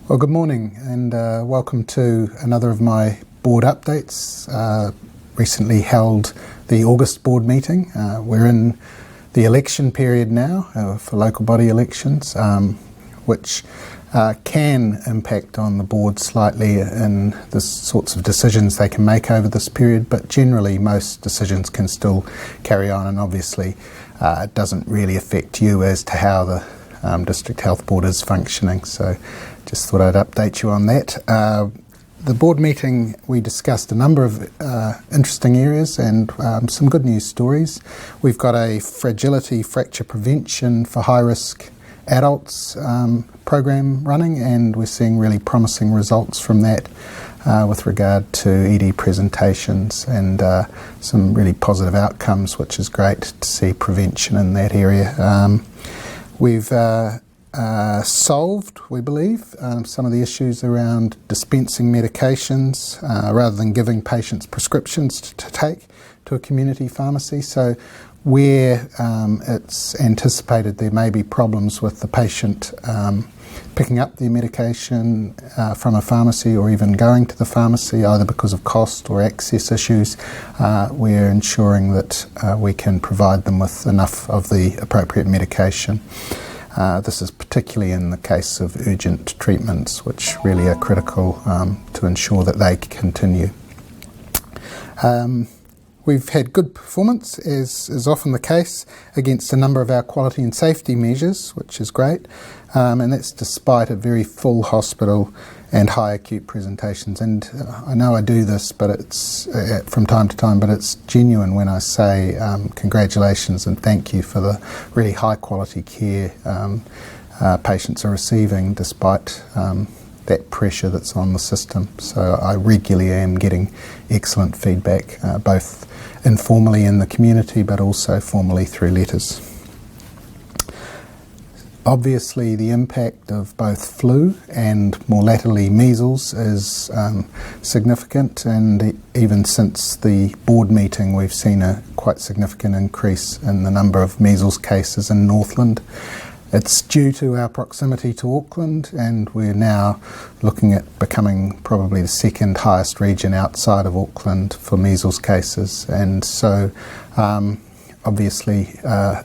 Well, good morning and welcome to another of my board updates. Recently held the August board meeting. We're in the election period now for local body elections, which can impact on the board slightly in the sorts of decisions they can make over this period, but generally most decisions can still carry on, and obviously it doesn't really affect you as to how the District Health Board is functioning. So just thought I'd update you on that. The board meeting, we discussed a number of interesting areas and some good news stories. We've got a fragility fracture prevention for high-risk adults program running, and we're seeing really promising results from that with regard to ED presentations and some really positive outcomes, which is great to see prevention in that area. We've solved, we believe, some of the issues around dispensing medications rather than giving patients prescriptions to take to a community pharmacy. So where it's anticipated there may be problems with the patient picking up the medication from a pharmacy or even going to the pharmacy, either because of cost or access issues, we're ensuring that we can provide them with enough of the appropriate medication. This is particularly in the case of urgent treatments, which really are critical to ensure that they continue. We've had good performance, as is often the case, against a number of our quality and safety measures, which is great, and that's despite a very full hospital and high acute presentations. And I know I do this, but it's from time to time, but it's genuine when I say congratulations and thank you for the really high quality care patients are receiving despite that pressure that's on the system. So I regularly am getting excellent feedback, both informally in the community but also formally through letters. Obviously, the impact of both flu and more latterly measles is significant, and even since the board meeting we've seen a quite significant increase in the number of measles cases in Northland. It's due to our proximity to Auckland, and we're now looking at becoming probably the second highest region outside of Auckland for measles cases, and so obviously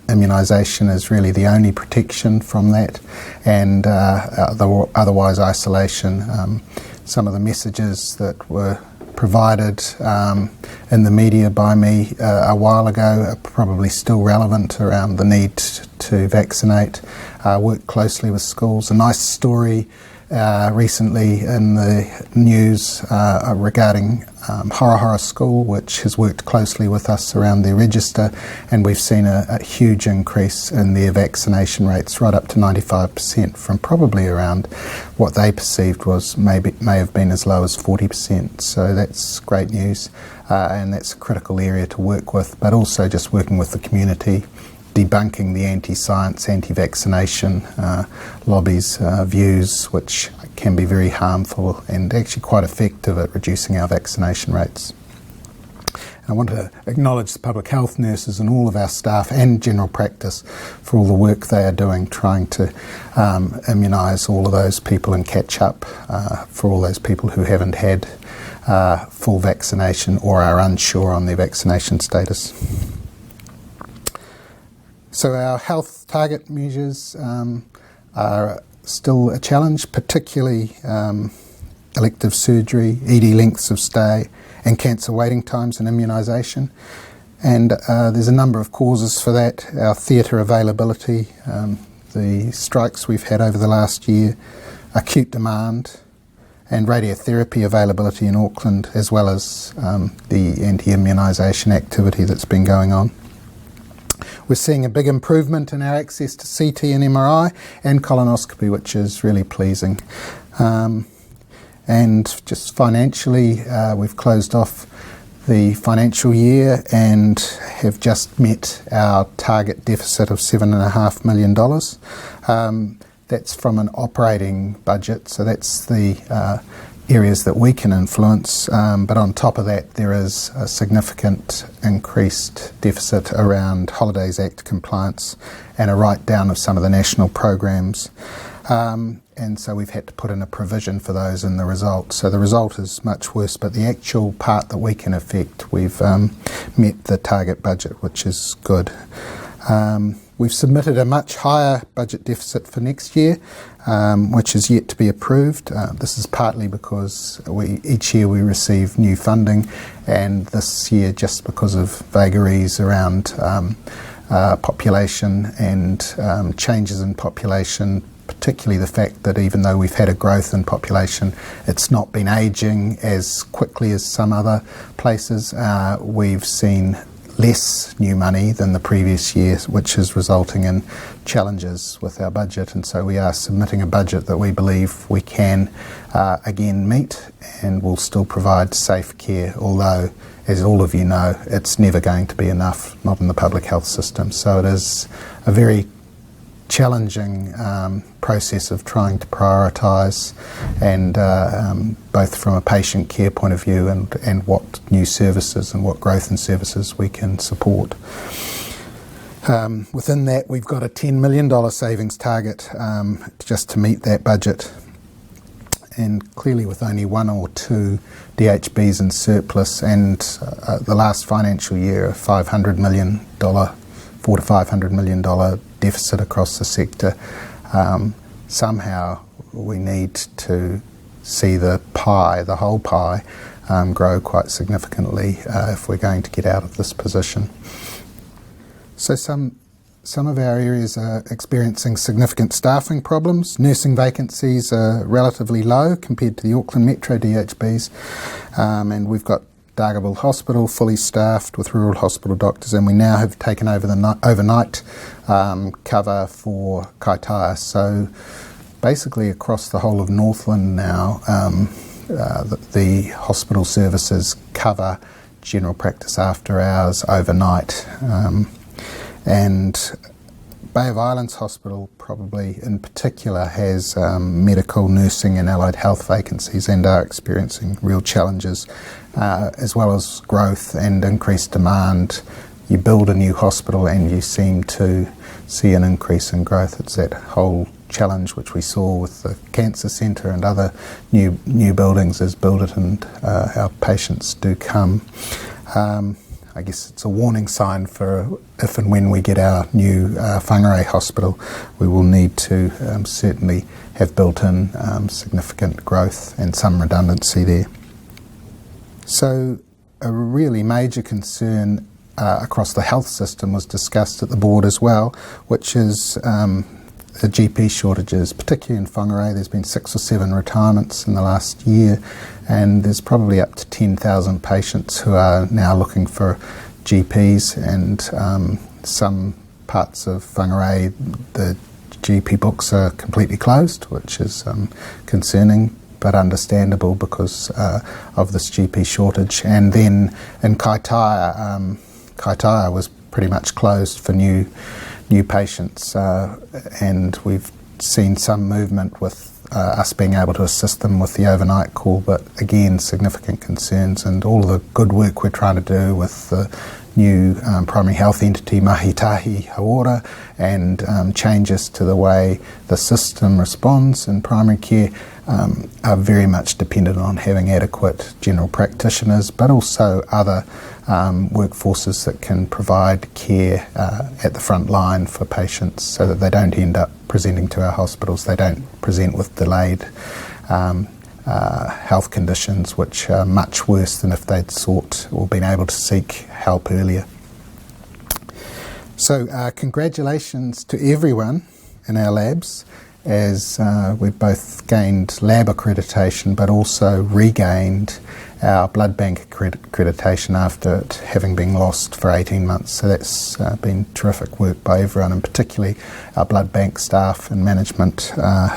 immunisation is really the only protection from that, and otherwise isolation. Some of the messages that were provided in the media by me a while ago are probably still relevant around the need to vaccinate, work closely with schools. A nice story recently in the news regarding Horohoro School, which has worked closely with us around their register, and we've seen a huge increase in their vaccination rates, right up to 95% from probably around what they perceived was may have been as low as 40%. So that's great news, and that's a critical area to work with, but also just working with the community, debunking the anti-science, anti-vaccination lobbies' views, which can be very harmful and actually quite effective at reducing our vaccination rates. I want to acknowledge the public health nurses and all of our staff and general practice for all the work they are doing trying to immunise all of those people and catch up for all those people who haven't had full vaccination or are unsure on their vaccination status. So our health target measures are still a challenge, particularly elective surgery, ED lengths of stay, and cancer waiting times and immunisation. And there's a number of causes for that. Our theatre availability, the strikes we've had over the last year, acute demand, and radiotherapy availability in Auckland, as well as the anti-immunisation activity that's been going on. We're seeing a big improvement in our access to CT and MRI and colonoscopy, which is really pleasing. And just financially, we've closed off the financial year and have just met our target deficit of $7.5 million. That's from an operating budget, so that's the areas that we can influence, but on top of that there is a significant increased deficit around Holidays Act compliance and a write-down of some of the national programs. And and so we've had to put in a provision for those in the result. So the result is much worse, but the actual part that we can affect, we've met the target budget, which is good. We've submitted a much higher budget deficit for next year, which is yet to be approved. This is partly because each year we receive new funding, and this year, just because of vagaries around population and changes in population, particularly the fact that even though we've had a growth in population, it's not been ageing as quickly as some other places. We've seen less new money than the previous year, which is resulting in challenges with our budget, and so we are submitting a budget that we believe we can again meet and will still provide safe care, although, as all of you know, it's never going to be enough, not in the public health system. So it is a very challenging process of trying to prioritise, and both from a patient care point of view and what new services and what growth in services we can support. Within that, we've got a $10 million savings target just to meet that budget, and clearly with only one or two DHBs in surplus, and the last financial year a $4 to $500 million deficit across the sector, somehow we need to see the whole pie, grow quite significantly if we're going to get out of this position. So some of our areas are experiencing significant staffing problems. Nursing vacancies are relatively low compared to the Auckland Metro DHBs, and we've got Dargaville Hospital fully staffed with rural hospital doctors, and we now have taken over the overnight cover for Kaitaia. So basically across the whole of Northland now, the hospital services cover general practice after hours overnight. And Bay of Islands Hospital probably in particular has medical, nursing and allied health vacancies and are experiencing real challenges, as well as growth and increased demand. You build a new hospital and you seem to see an increase in growth. It's that whole challenge which we saw with the cancer centre and other new buildings is build it and our patients do come. I guess it's a warning sign for if and when we get our new Whangarei hospital, we will need to certainly have built in significant growth and some redundancy there. So a really major concern across the health system was discussed at the board as well, which is the GP shortages, particularly in Whangarei. There's been 6 or 7 retirements in the last year, and there's probably up to 10,000 patients who are now looking for GPs, and some parts of Whangarei the GP books are completely closed, which is concerning but understandable because of this GP shortage. And then in Kaitaia, Kaitaia was pretty much closed for new patients, and we've seen some movement with us being able to assist them with the overnight call, but again significant concerns, and all the good work we're trying to do with the new primary health entity Mahitahi Hawara and changes to the way the system responds in primary care are very much dependent on having adequate general practitioners, but also other workforces that can provide care at the front line for patients so that they don't end up presenting to our hospitals. They don't present with delayed health conditions which are much worse than if they'd sought or been able to seek help earlier. So congratulations to everyone in our labs, as we've both gained lab accreditation but also regained our blood bank accreditation after it having been lost for 18 months. So that's been terrific work by everyone, and particularly our blood bank staff and management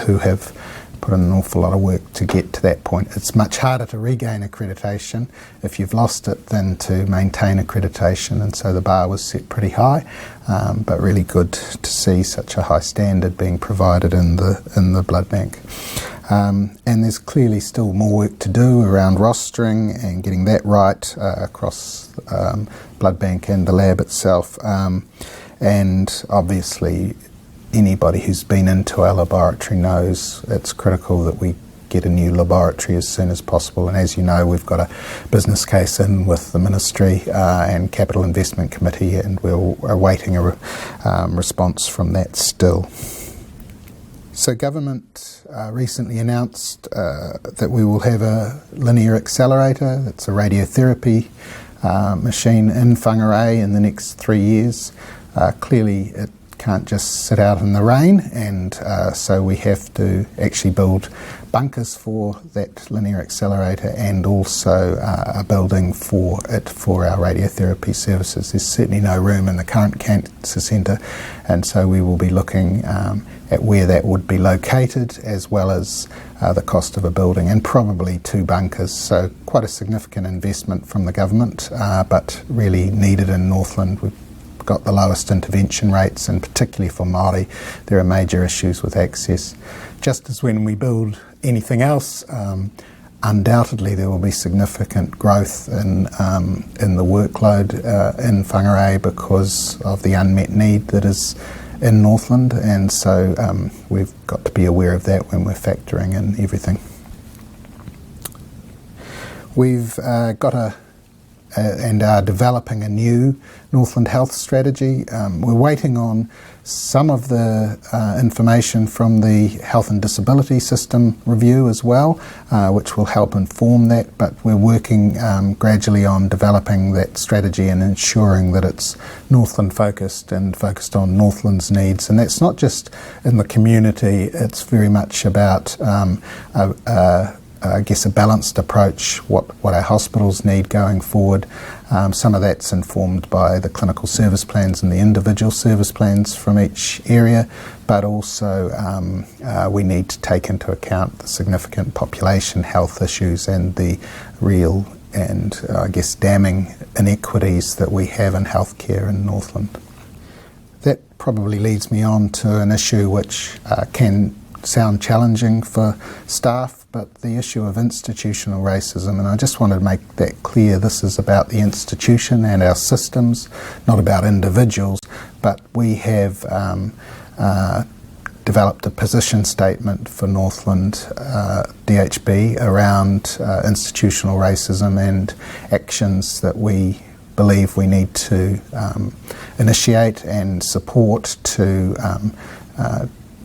who have put in an awful lot of work to get to that point. It's much harder to regain accreditation if you've lost it than to maintain accreditation, and so the bar was set pretty high, but really good to see such a high standard being provided in the blood bank. And there's clearly still more work to do around rostering and getting that right across blood bank and the lab itself, and obviously anybody who's been into our laboratory knows it's critical that we get a new laboratory as soon as possible. And as you know, we've got a business case in with the Ministry and Capital Investment Committee, and we're awaiting a response from that still. So government recently announced that we will have a linear accelerator. That's a radiotherapy machine in Whangarei in the next 3 years. Clearly it can't just sit out in the rain, and so we have to actually build bunkers for that linear accelerator and also a building for it for our radiotherapy services. There's certainly no room in the current cancer centre, and so we will be looking at where that would be located, as well as the cost of a building, and probably 2 bunkers. So quite a significant investment from the government, but really needed in Northland. We've got the lowest intervention rates, and particularly for Māori, there are major issues with access. Just as when we build anything else, undoubtedly there will be significant growth in the workload in Whangarei because of the unmet need that is in Northland, and so we've got to be aware of that when we're factoring in everything. We've got and are developing a new Northland Health strategy. We're waiting on some of the information from the Health and Disability System review as well, which will help inform that, but we're working gradually on developing that strategy and ensuring that it's Northland focused and focused on Northland's needs. And that's not just in the community, it's very much about I guess a balanced approach, what our hospitals need going forward. Some of that's informed by the clinical service plans and the individual service plans from each area, but also we need to take into account the significant population health issues and the real and I guess damning inequities that we have in healthcare in Northland. That probably leads me on to an issue which can sound challenging for staff, but the issue of institutional racism, and I just wanted to make that clear. This is about the institution and our systems, not about individuals, but we have developed a position statement for Northland DHB around institutional racism and actions that we believe we need to initiate and support to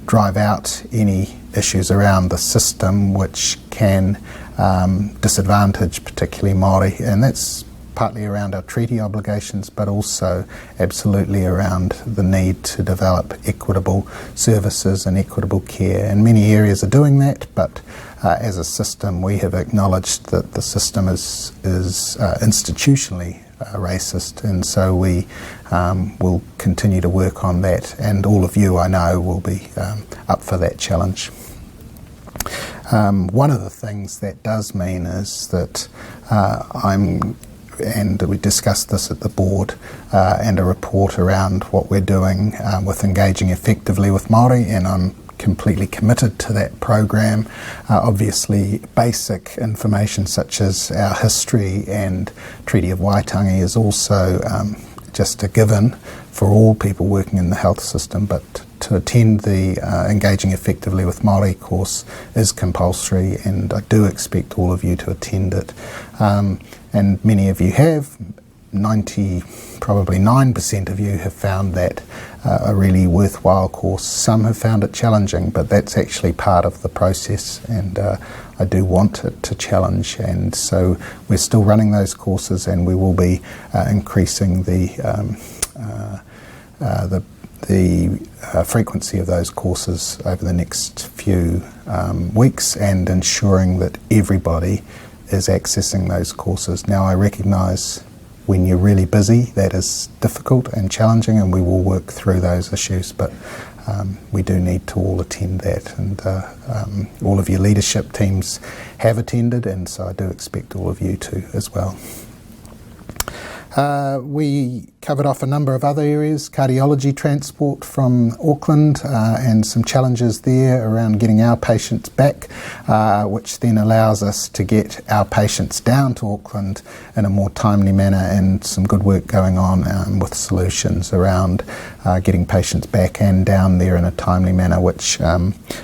drive out any issues around the system which can disadvantage particularly Māori, and that's partly around our treaty obligations, but also absolutely around the need to develop equitable services and equitable care. And many areas are doing that, but as a system we have acknowledged that the system is institutionally racist, and so we will continue to work on that, and all of you I know will be up for that challenge. One of the things that does mean is that and we discussed this at the board, and a report around what we're doing with engaging effectively with Māori, and I'm completely committed to that program. Obviously basic information such as our history and Treaty of Waitangi is also just a given for all people working in the health system, but to attend the Engaging Effectively with Māori course is compulsory, and I do expect all of you to attend it. And many of you have. 9% of you have found that a really worthwhile course. Some have found it challenging, but that's actually part of the process, and I do want it to challenge, and so we're still running those courses, and we will be increasing the frequency of those courses over the next few weeks, and ensuring that everybody is accessing those courses. Now I recognise when you're really busy that is difficult and challenging, and we will work through those issues, but we do need to all attend that, and all of your leadership teams have attended, and so I do expect all of you to as well. We covered off a number of other areas, cardiology transport from Auckland and some challenges there around getting our patients back, which then allows us to get our patients down to Auckland in a more timely manner, and some good work going on with solutions around getting patients back and down there in a timely manner, which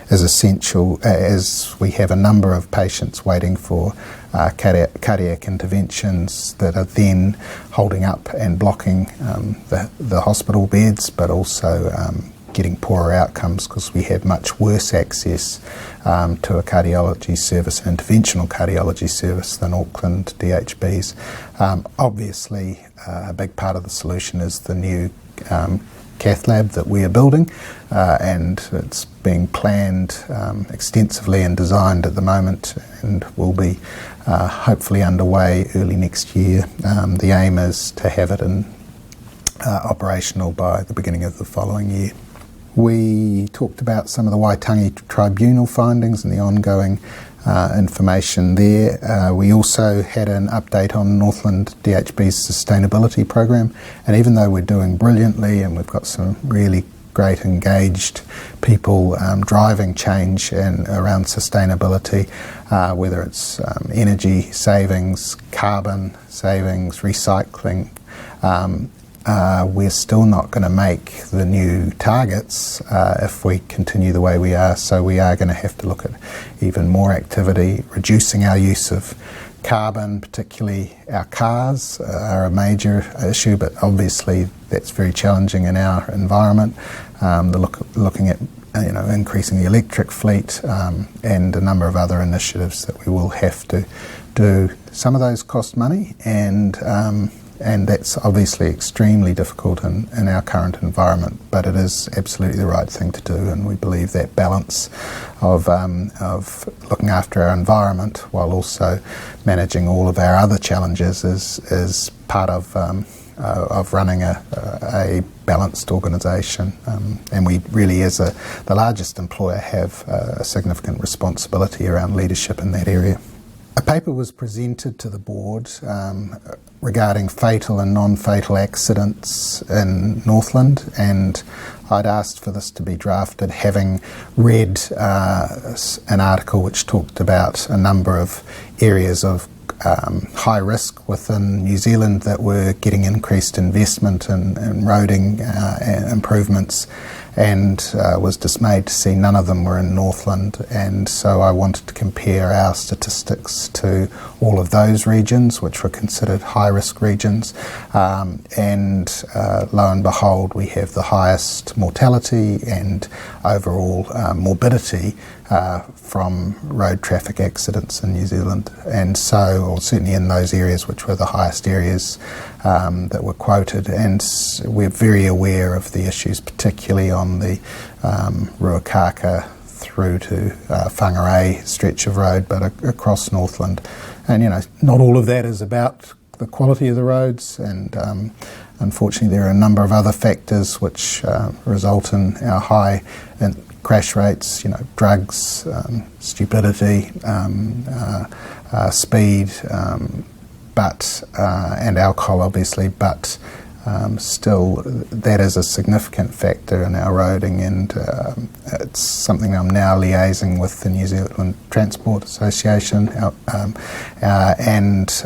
is essential as we have a number of patients waiting for cardiac interventions that are then holding up and blocking the hospital beds, but also getting poorer outcomes because we have much worse access to a cardiology service, an interventional cardiology service, than Auckland DHBs. Obviously, a big part of the solution is the new cath lab that we are building, and it's being planned extensively and designed at the moment, and will be hopefully underway early next year. The aim is to have it operational by the beginning of the following year. We talked about some of the Waitangi Tribunal findings and the ongoing information there. We also had an update on Northland DHB's sustainability program, and even though we're doing brilliantly and we've got some really great engaged people driving change and around sustainability, whether it's energy savings, carbon savings, recycling, we're still not going to make the new targets if we continue the way we are. So we are going to have to look at even more activity, reducing our use of carbon, particularly our cars are a major issue, but obviously that's very challenging in our environment. Looking at increasing the electric fleet and a number of other initiatives that we will have to do. Some of those cost money, and that's obviously extremely difficult in our current environment, but it is absolutely the right thing to do, and we believe that balance of looking after our environment while also managing all of our other challenges is part of running a balanced organisation, and we really, as the largest employer, have a significant responsibility around leadership in that area. A paper was presented to the board regarding fatal and non-fatal accidents in Northland, and I'd asked for this to be drafted, having read an article which talked about a number of areas of high risk within New Zealand that were getting increased investment in roading improvements, and was dismayed to see none of them were in Northland. And so I wanted to compare our statistics to all of those regions which were considered high risk regions, and lo and behold, we have the highest mortality and overall morbidity from road traffic accidents in New Zealand. And so, or certainly in those areas which were the highest areas that were quoted, and we're very aware of the issues, particularly on the Ruakaka through to Whangarei stretch of road, but across Northland. And not all of that is about the quality of the roads, and unfortunately there are a number of other factors which result in our high crash rates, drugs, stupidity, speed, and alcohol obviously, but still that is a significant factor in our roading, and it's something I'm now liaising with the New Zealand Transport Association, and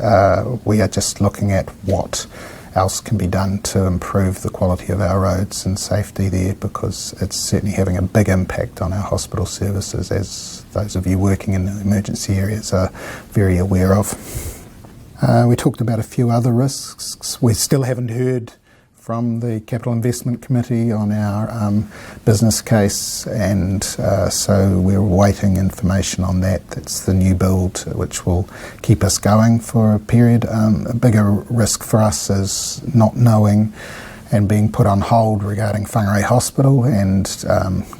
we are just looking at what else can be done to improve the quality of our roads and safety there, because it's certainly having a big impact on our hospital services, as those of you working in the emergency areas are very aware of. We talked about a few other risks. We still haven't heard from the Capital Investment Committee on our business case, and so we're awaiting information on that. That's the new build which will keep us going for a period. A bigger risk for us is not knowing and being put on hold regarding Whangarei Hospital, and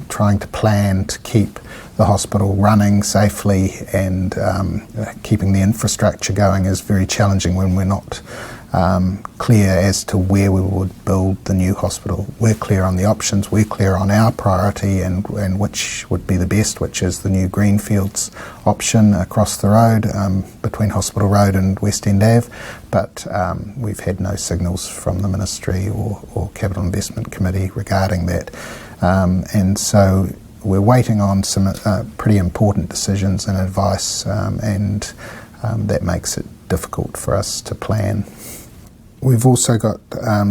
trying to plan to keep the hospital running safely, and keeping the infrastructure going is very challenging when we're not clear as to where we would build the new hospital. We're clear on the options, we're clear on our priority and which would be the best, which is the new Greenfields option across the road between Hospital Road and West End Ave, but we've had no signals from the Ministry or Capital Investment Committee regarding that. And so we're waiting on some pretty important decisions and advice, and that makes it difficult for us to plan. We've also got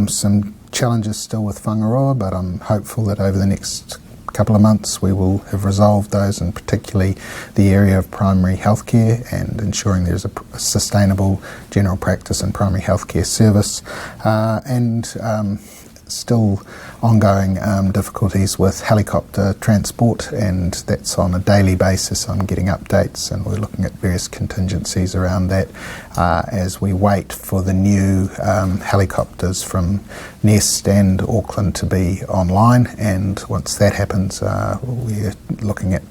some challenges still with Whangaroa, but I'm hopeful that over the next couple of months we will have resolved those, and particularly the area of primary healthcare and ensuring there's a sustainable general practice and primary healthcare service, and still ongoing difficulties with helicopter transport, and that's on a daily basis. I'm getting updates and we're looking at various contingencies around that as we wait for the new helicopters from Nest and Auckland to be online, and once that happens we're looking at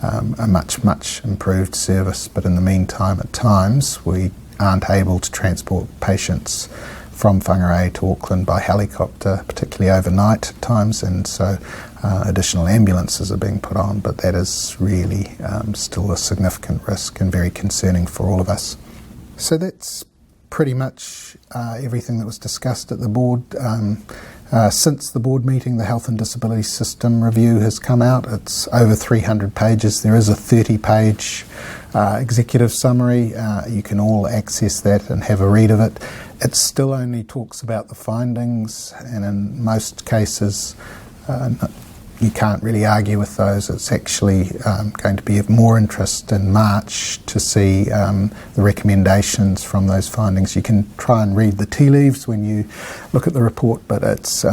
a much improved service. But in the meantime, at times we aren't able to transport patients from Whangarei to Auckland by helicopter, particularly overnight at times, and so additional ambulances are being put on, but that is really still a significant risk and very concerning for all of us. So that's pretty much everything that was discussed at the board. Since the board meeting, the Health and Disability System Review has come out. It's over 300 pages. There is a 30-page executive summary. You can all access that and have a read of it. It still only talks about the findings, and in most cases you can't really argue with those. It's actually going to be of more interest in March to see the recommendations from those findings. You can try and read the tea leaves when you look at the report, but it's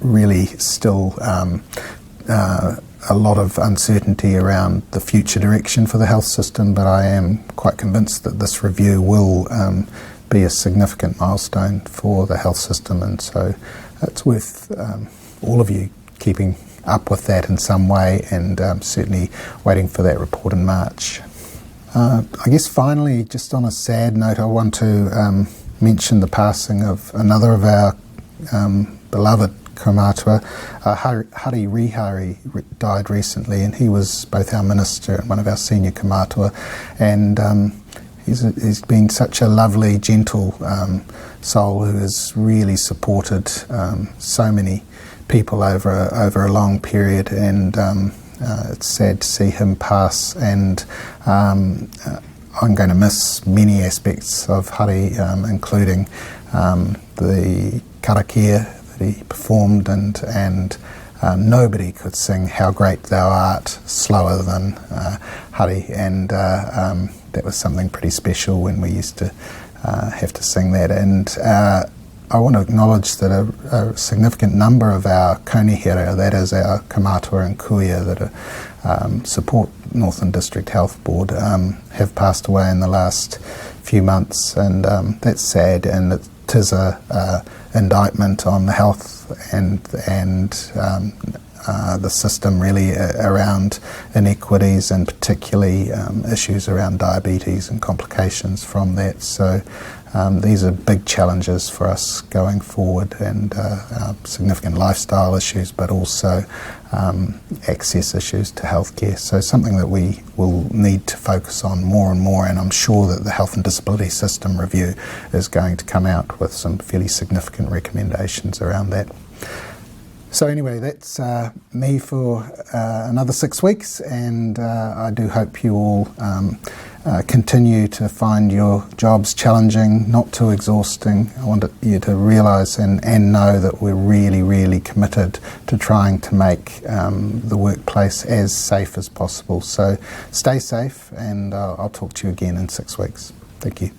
really still a lot of uncertainty around the future direction for the health system, but I am quite convinced that this review will be a significant milestone for the health system, and so it's worth all of you keeping up with that in some way, and certainly waiting for that report in March. I guess finally, just on a sad note, I want to mention the passing of another of our beloved kaumātua. Hari Rihari died recently, and he was both our minister and one of our senior kaumātua, and he's been such a lovely, gentle soul who has really supported so many people over a long period, and it's sad to see him pass, and I'm going to miss many aspects of Hari, including the karakia that he performed, and nobody could sing How Great Thou Art slower than Hari, and that was something pretty special when we used to have to sing that. And I want to acknowledge that a significant number of our kaunihere, that is our kaumātua and kuia that support Northern District Health Board, have passed away in the last few months, and that's sad, and it is a indictment on the health and the system really around inequities, and particularly issues around diabetes and complications from that. So these are big challenges for us going forward, and significant lifestyle issues, but also access issues to healthcare. So something that we will need to focus on more and more, and I'm sure that the Health and Disability System Review is going to come out with some fairly significant recommendations around that. So anyway, that's me for another 6 weeks, and I do hope you all continue to find your jobs challenging, not too exhausting. I want you to realise and know that we're really committed to trying to make the workplace as safe as possible. So stay safe, and I'll talk to you again in 6 weeks. Thank you.